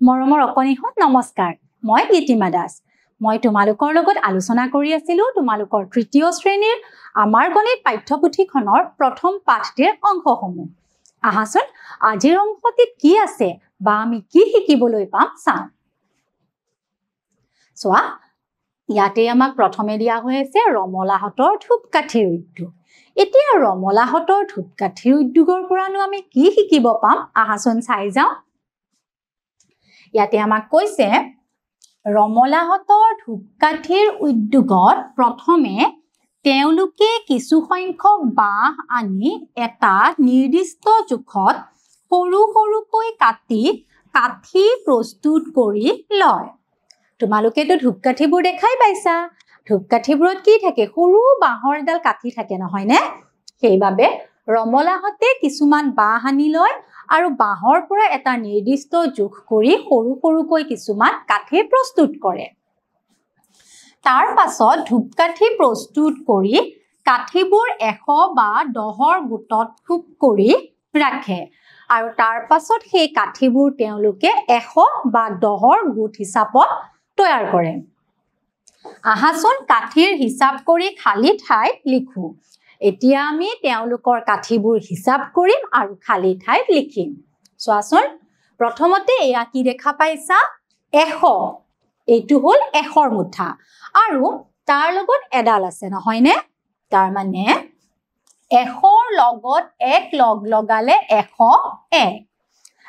মৰমৰ অকণিহঁত নমস্কাৰ মই গীতিমা দাস মই তোমালোকৰ লগত আলোচনা কৰি আছিলো তোমালোকৰ তৃতীয় শ্ৰেণীৰ আমাৰ গণিত পাঠ্যপুথিখনৰ প্ৰথম পাঠটিৰ অংশসমূহ আহাচোন আজিৰ অংশটিত কি আছে বা আমি কি শিকিবলৈ পাম চাওঁ চোৱা ইয়াতে আমাক প্ৰথমে দিয়া হৈছে ৰমলাহতৰ ধূপকাঠিৰ উদ্যোগ এতিয়া ৰমলাহতৰ ধূপকাঠিৰ উদ্যোগৰ পৰানো আমি কি শিকিব পাম আহাচোন চাই যাওঁ ইয়াতে আমাক কৈছে ৰমলাহতৰ ধূপকাঠিৰ উদ্যোগত প্ৰথমে তেওঁলোকে কিছু সংখ্যক বাঁহ আনি এটা নিৰ্দিষ্ট জোখত সৰু সৰুকৈ কাটি কাঠি প্ৰস্তুত কৰি লয় তোমালোকেতো ধূপকাঠিবোৰ দেখাই পাইছা ধূপকাঠিবোৰত কি থাকে সৰু বাঁহৰ এডাল কাঠি থাকে নহয় নে সেইবাবে ৰমলাহতে কিছুমান বাঁহ আনি লয় আৰু বাঁহৰ পৰা এটা নিৰ্দিষ্ট জোখ কৰি সৰু সৰুকৈ কিছুমান কাঠি প্ৰস্তুত কৰে তাৰ পাছত ধূপকাঠি প্ৰস্তুত কৰি কাঠিবোৰ 100 বা 10ৰ গোটত থোপ কৰি ৰাখে আৰু তাৰ পাছত সেই কাঠিবোৰ তেওঁলোকে 100 বা 10ৰ গোট হিচাপত তৈয়াৰ কৰে আহাচোন কাঠিৰ হিচাপ কৰি খালি ঠাইত লিখো এতিয়া আমি তেওঁলোকৰ কাঠিবোৰ হিচাপ কৰিম আৰু খালি ঠাইত লিখিম চোৱাচোন প্ৰথমতে এয়া কি দেখা পাইছা 100 এইটো হল 100ৰ মুঠা আৰু তাৰ লগত এডাল আছে নহয় নে তাৰ মানে 100ৰ লগত 1 লগ লগালে 101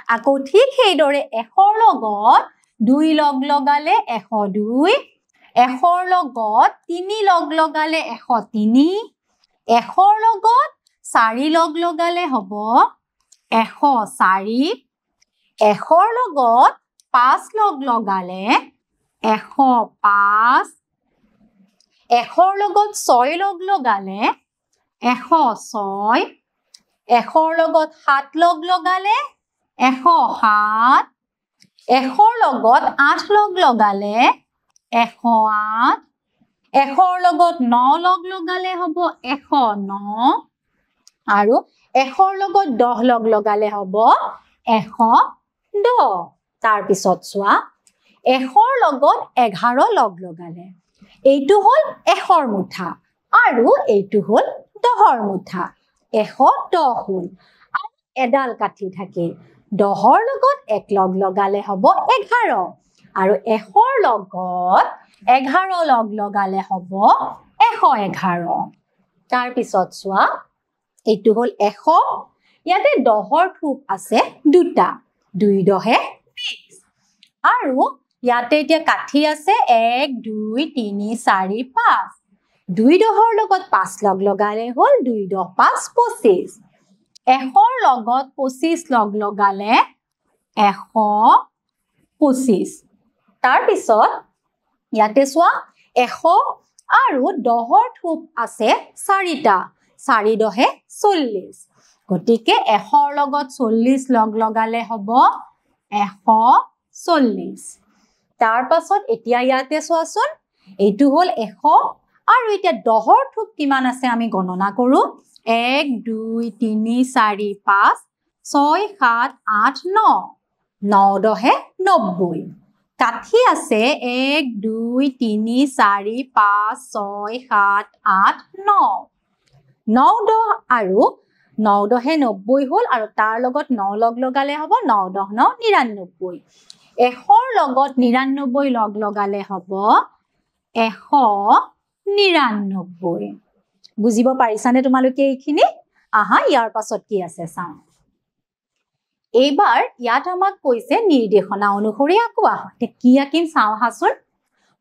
আকৌ ঠিক সেইদৰে 100ৰ লগত 2 লগ লগালে 102 100ৰ লগত 3 লগ লগালে 103 100ৰ লগত 4 লগ লগালে হ'ব 104 100ৰ লগত 5 লগ লগালে 105 100ৰ লগত 6 লগ লগালে 106 100ৰ লগত 7 লগ লগালে 107 100ৰ লগত 8 লগ লগালে 108 100ৰ লগত 9 লগ লগালে হ'ব 109 আৰু 100ৰ লগত 10 লগ লগালে হ'ব 110 তাৰ পিছত চোৱা 100ৰ লগত 11 লগ লগালে এইটো হল 100ৰ মুঠা আৰু এইটো হল 10ৰ মুঠা 110 হল আৰু এডাল কাঠি থাকে 10ৰ লগত 1 লগ লগালে হ'ব 11 আৰু 100ৰ লগত 11 লগ লগালে হ'ব 111 তাৰ পিছত চোৱা এইটো হল 100 ইয়াতে 10ৰ থোপ আছে দুটা 2 10 20 আৰু ইয়াতে এতিয়া কাঠি আছে 1 2 3 4 5 2 10ৰ লগত 5 লগ লগালে হল 2 10 5 25 100ৰ লগত 25 লগ লগালে 125 তাৰ পিছত ইয়াতে চোৱা 100 আৰু 10ৰ থোপ আছে 4টা 4 10 40 গতিকে 100ৰ লগত 40 লগ লগালে হ'ব 140 তাৰ পাছত এতিয়া ইয়াতে চোৱাচোন এইটো হল 100 আৰু এতিয়া 10ৰ থোপ কিমান আছে আমি গণনা কৰো 1 2 3 4 5 6 7 8 9 9 10 90 কাঠি আছে 1 2 3 4 5 6 7 8 9 9 10 আৰু 9 10 90 হল আৰু তাৰ লগত 9 লগ লগালে হ'ব 9 10 9 99 100ৰ লগত 99 লগ লগালে হ'ব 199 বুজিব পাৰিছানে তোমালোকে এইখিনি আহা ইয়াৰ পাছত কি আছে চাওঁ এইবাৰ ইয়াত আমাক কৈছে নিৰ্দেশনা অনুসৰি আকৌ আহা কি আঁকিম চাওঁ আহাচোন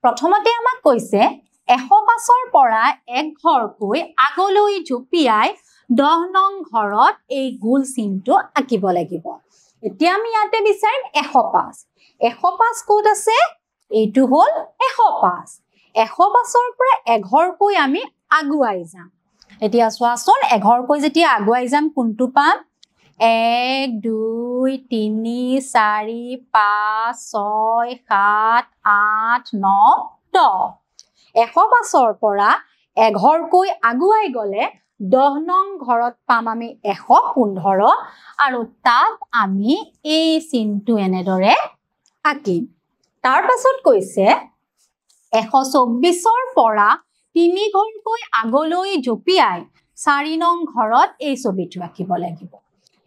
প্ৰথমতে আমাক কৈছে 105ৰ পৰা এক ঘৰকৈ আগলৈ জপিয়াই 10 নং ঘৰত এই গোল চিনটো আঁকিব লাগিব এতিয়া আমি ইয়াতে বিচাৰিম 105 105 ক'ত আছে এইটো হল 105 105ৰ পৰা এঘৰকৈ আমি আগুৱাই যাম এতিয়া চোৱাচোন এঘৰকৈ যেতিয়া আগুৱাই যাম কোনটো পাম 1 2 3 4 5 6 7 8 9 10 105ৰ পৰা এঘৰকৈ আগুৱাই গলে 10 নং ঘৰত পাম আমি 115 আৰু তাত আমি এই চিনটো এনেদৰে আঁকিম তাৰ পাছত কৈছে 124ৰ পৰা 3 ঘৰকৈ আগলৈ জপিয়াই 4 নং ঘৰত এই ছবিটো আঁকিব লাগিব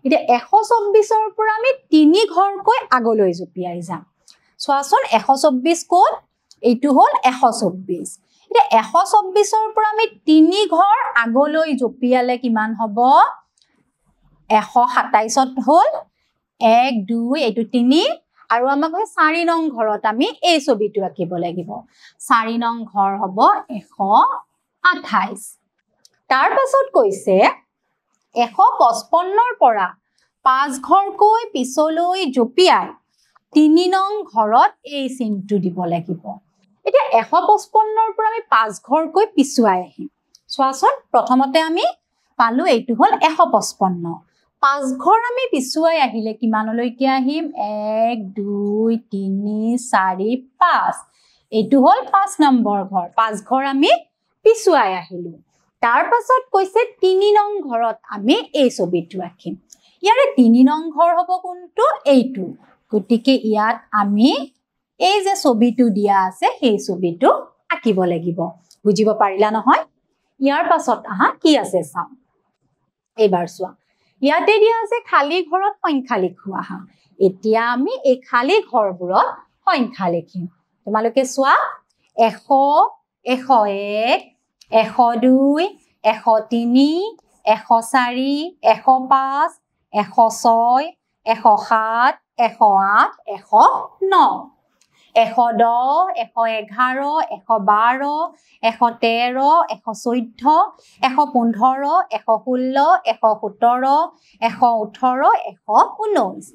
এতিয়া 124ৰ পৰা আমি 3 ঘৰকৈ আগলৈ জপিয়াই যাম চোৱাচোন 124 কোন এইটো হল 124 এতিয়া 124ৰ পৰা আমি 3 ঘৰ আগলৈ জপিয়ালে কিমান হ'ব 127ত হল 1 2 এইটো 3 আৰু আমাক 4 নং ঘৰত আমি এই ছবিটো আঁকিব লাগিব 4 নং ঘৰ হ'ব 128 তাৰ পাছত কৈছে 155ৰ পৰা 5 ঘৰকৈ পিছলৈ জপিয়াই 3 নং ঘৰত এই চিনটো দিব লাগিব এতিয়া 155ৰ পৰা আমি 5 ঘৰকৈ পিছুৱাই আহিম চোৱাচোন প্ৰথমতে আমি পালো এইটো হল 155 5 ঘৰ আমি পিছুৱাই আহিলে কিমানলৈকে আহিম 1 2 3 4 5 এইটো হল 5 নম্বৰ ঘৰ 5 ঘৰ আমি পিছুৱাই আহিলো তাৰ পাছত কৈছে 3 নং ঘৰত আমি এই ছবিটো আঁকিম ইয়াৰে 3 নং ঘৰ হ'ব কোনটো এইটো গতিকে ইয়াত আমি এই যে ছবিটো দিয়া আছে সেই ছবিটো আঁকিব লাগিব বুজিব পাৰিলা নহয় ইয়াৰ পাছত আহা কি আছে চাও এবাৰ চোৱা ইয়াতে দিয়া আছে খালি ঘৰত সংখ্যা লিখো আহা এতিয়া আমি এই খালি ঘৰবোৰত সংখ্যা লিখিম তোমালোকে চোৱা 100 101 102 103 104 105 106 107 108 109 110 111 112 113 114 115 116 117 118 119 120 121 122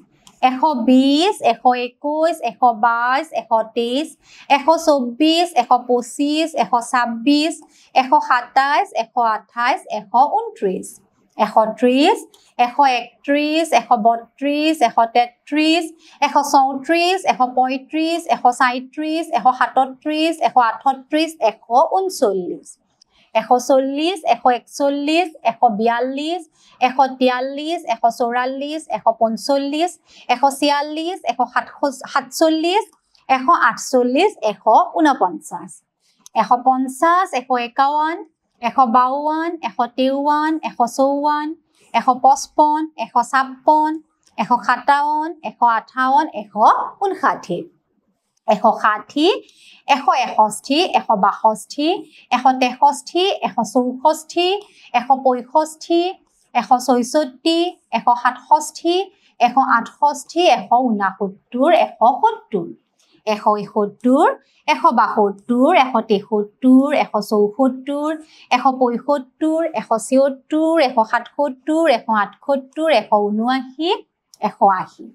123 124 125 126 127 128 129 130 131 132 133 134 135 137 138 139 140 141 142 143 144 143 145 146 147 146 147 148 149 150 151 152 153 154 155 156 157 158 159 160 161 162 163 164 165 166 167 168 169 170 172 173 174 173 174 175 176 177 178 179 180 181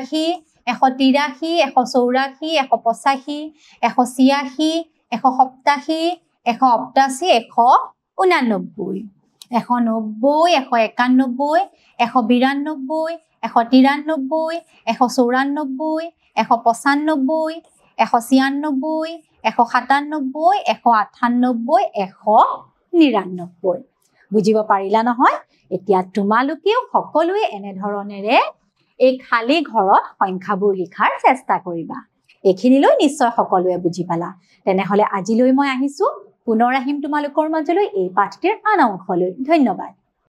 182 183 184 185 186 187 188 189 190 190 191 192 193 194 195 196 197 198 199 বুজিব পাৰিলা নহয় এতিয়া তোমালোকেও সকলোৱে এনে ধৰণেৰে এই খালি ঘৰত সংখ্যাবোৰ লিখাৰ চেষ্টা কৰিবা এখিনিলৈ নিশ্চয় সকলোৱে বুজি পালা তেনেহলে আজিলৈ মই আহিছো পুনৰ আহিম তোমালোকৰ মাজলৈ এই পাঠটিৰ আন অংশলৈ ধন্যবাদ